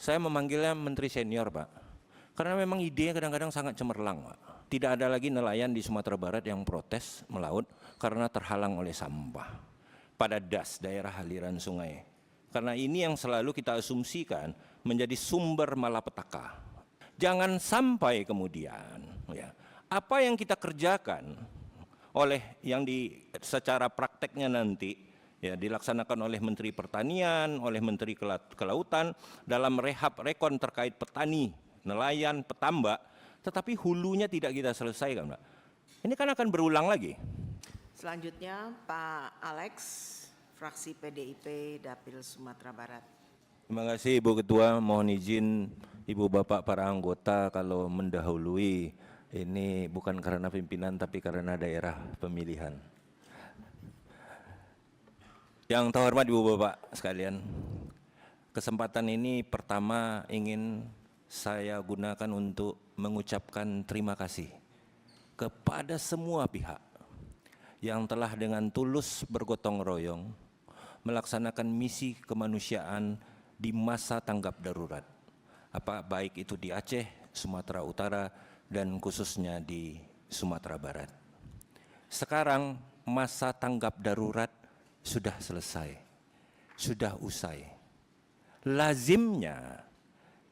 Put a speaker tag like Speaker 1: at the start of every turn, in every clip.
Speaker 1: Saya memanggilnya menteri senior, Pak. Karena memang idenya kadang-kadang sangat cemerlang, Pak. Tidak ada lagi nelayan di Sumatera Barat yang protes melaut karena terhalang oleh sampah pada das daerah aliran sungai. Karena ini yang selalu kita asumsikan menjadi sumber malapetaka. Jangan sampai kemudian ya, apa yang kita kerjakan oleh yang secara prakteknya nanti ya dilaksanakan oleh Menteri Pertanian, oleh Menteri Kelautan dalam rehab rekon terkait petani, nelayan, petambak, tetapi hulunya tidak kita selesaikan, Mbak. Ini kan akan berulang lagi.
Speaker 2: Selanjutnya Pak Alex, fraksi PDIP Dapil Sumatera Barat.
Speaker 1: Terima kasih Ibu Ketua, mohon izin Ibu Bapak para anggota kalau mendahului, ini bukan karena pimpinan tapi karena daerah pemilihan. Yang terhormat Ibu Bapak sekalian, kesempatan ini pertama ingin saya gunakan untuk mengucapkan terima kasih kepada semua pihak yang telah dengan tulus bergotong royong melaksanakan misi kemanusiaan di masa tanggap darurat, baik itu di Aceh, Sumatera Utara, dan khususnya di Sumatera Barat. Sekarang masa tanggap darurat sudah selesai, sudah usai. Lazimnya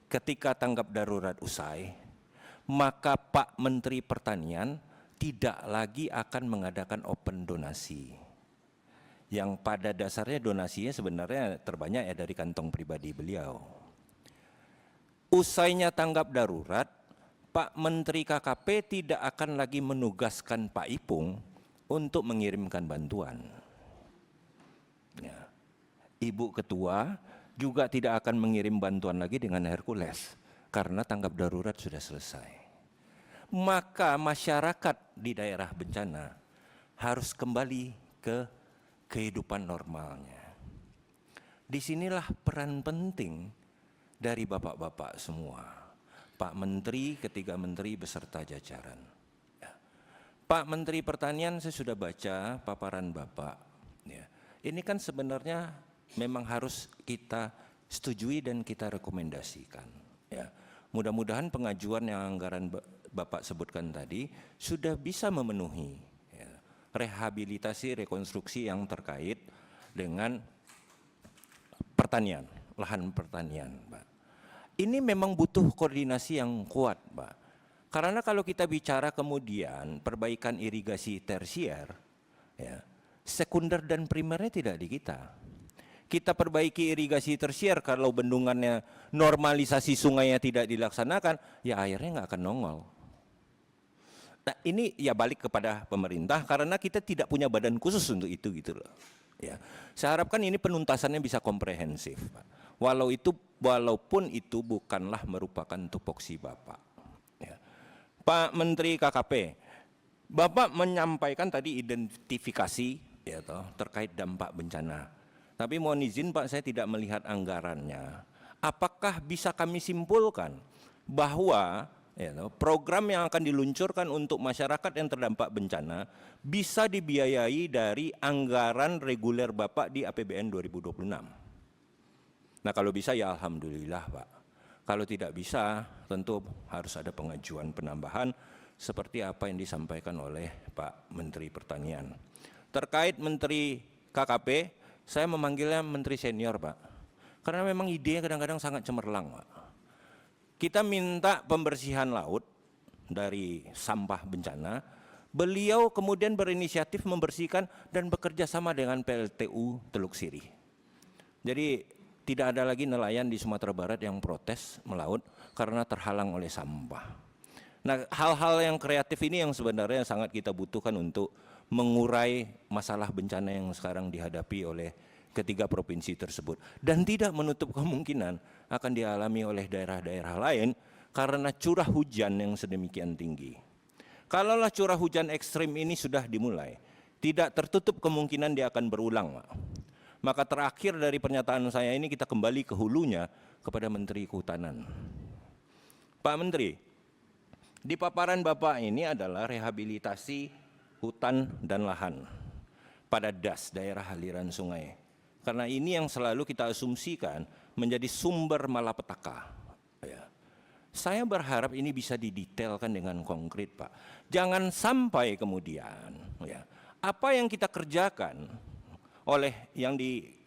Speaker 1: ketika tanggap darurat usai, maka Pak Menteri Pertanian tidak lagi akan mengadakan open donasi. Yang pada dasarnya donasinya sebenarnya terbanyak ya dari kantong pribadi beliau. Usainya tanggap darurat, Pak Menteri KKP tidak akan lagi menugaskan Pak Ipung untuk mengirimkan bantuan. Ya. Ibu Ketua juga tidak akan mengirim bantuan lagi dengan Hercules karena tanggap darurat sudah selesai. Maka masyarakat di daerah bencana harus kembali ke kehidupan normalnya. Disinilah peran penting dari bapak-bapak semua, Pak Menteri, ketiga menteri beserta jajaran. Ya. Pak Menteri Pertanian, saya sudah baca paparan Bapak. Ya. Ini kan sebenarnya memang harus kita setujui dan kita rekomendasikan. Ya. Mudah-mudahan pengajuan yang anggaran Bapak sebutkan tadi sudah bisa memenuhi ya, rehabilitasi rekonstruksi yang terkait dengan pertanian, lahan pertanian, Pak. Ini memang butuh koordinasi yang kuat, Pak. Karena kalau kita bicara kemudian perbaikan irigasi tersier, ya, sekunder dan primernya tidak di kita. Kita perbaiki irigasi tersier, kalau bendungannya normalisasi sungainya tidak dilaksanakan, ya airnya nggak akan nongol. Nah ini ya balik kepada pemerintah karena kita tidak punya badan khusus untuk itu gitu loh. Ya, saya harapkan ini penuntasannya bisa komprehensif, Pak. Walaupun itu bukanlah merupakan tupoksi Bapak. Ya. Pak Menteri KKP, Bapak menyampaikan tadi identifikasi ya toh, terkait dampak bencana. Tapi mohon izin Pak, saya tidak melihat anggarannya. Apakah bisa kami simpulkan bahwa ya, program yang akan diluncurkan untuk masyarakat yang terdampak bencana bisa dibiayai dari anggaran reguler Bapak di APBN 2026? Nah kalau bisa ya alhamdulillah Pak. Kalau tidak bisa tentu harus ada pengajuan penambahan seperti apa yang disampaikan oleh Pak Menteri Pertanian. Terkait Menteri KKP, saya memanggilnya menteri senior, Pak. Karena memang idenya kadang-kadang sangat cemerlang, Pak. Kita minta pembersihan laut dari sampah bencana, beliau kemudian berinisiatif membersihkan dan bekerja sama dengan PLTU Teluk Sirih. Jadi tidak ada lagi nelayan di Sumatera Barat yang protes melaut karena terhalang oleh sampah. Nah, hal-hal yang kreatif ini yang sebenarnya sangat kita butuhkan untuk mengurai masalah bencana yang sekarang dihadapi oleh ketiga provinsi tersebut. Dan tidak menutup kemungkinan akan dialami oleh daerah-daerah lain karena curah hujan yang sedemikian tinggi. Kalaulah curah hujan ekstrim ini sudah dimulai, tidak tertutup kemungkinan dia akan berulang, Pak. Maka terakhir dari pernyataan saya ini kita kembali ke hulunya kepada Menteri Kehutanan. Pak Menteri, di paparan Bapak ini adalah rehabilitasi hutan dan lahan pada das daerah aliran sungai. Karena ini yang selalu kita asumsikan menjadi sumber malapetaka. Ya. Saya berharap ini bisa didetailkan dengan konkret, Pak. Jangan sampai kemudian ya, apa yang kita kerjakan oleh yang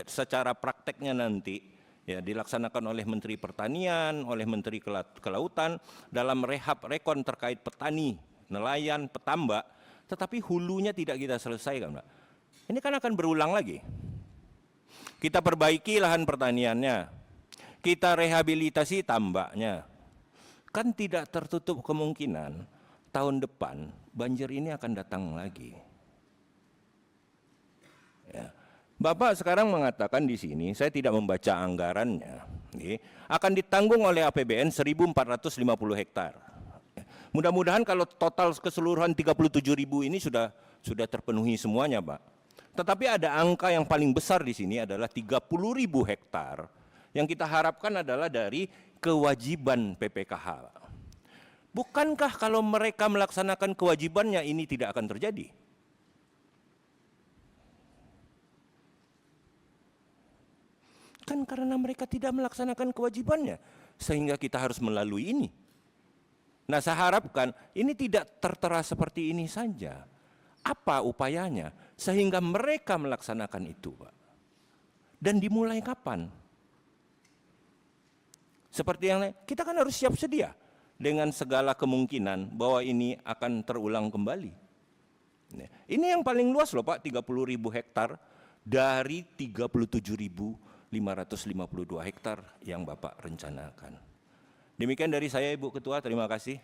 Speaker 1: secara prakteknya nanti ya dilaksanakan oleh Menteri Pertanian, oleh Menteri Kelautan dalam rehab rekon terkait petani, nelayan, petambak, tetapi hulunya tidak kita selesaikan, Pak. Ini kan akan berulang lagi. Kita perbaiki lahan pertaniannya, kita rehabilitasi tambaknya. Kan tidak tertutup kemungkinan tahun depan banjir ini akan datang lagi. Ya. Bapak sekarang mengatakan di sini, saya tidak membaca anggarannya, akan ditanggung oleh APBN 1.450 hektar. Mudah-mudahan kalau total keseluruhan 37.000 ini sudah terpenuhi semuanya, Pak. Tetapi ada angka yang paling besar di sini adalah 30.000 hektar yang kita harapkan adalah dari kewajiban PPKH. Bukankah kalau mereka melaksanakan kewajibannya ini tidak akan terjadi? Kan karena mereka tidak melaksanakan kewajibannya, sehingga kita harus melalui ini. Nah, saya harapkan ini tidak tertera seperti ini saja. Apa upayanya sehingga mereka melaksanakan itu, Pak? Dan dimulai kapan? Seperti yang lain, kita kan harus siap sedia dengan segala kemungkinan bahwa ini akan terulang kembali. Ini yang paling luas loh, Pak, 30.000 hektar dari 37.552 hektar yang Bapak rencanakan. Demikian dari saya, Ibu Ketua, terima kasih.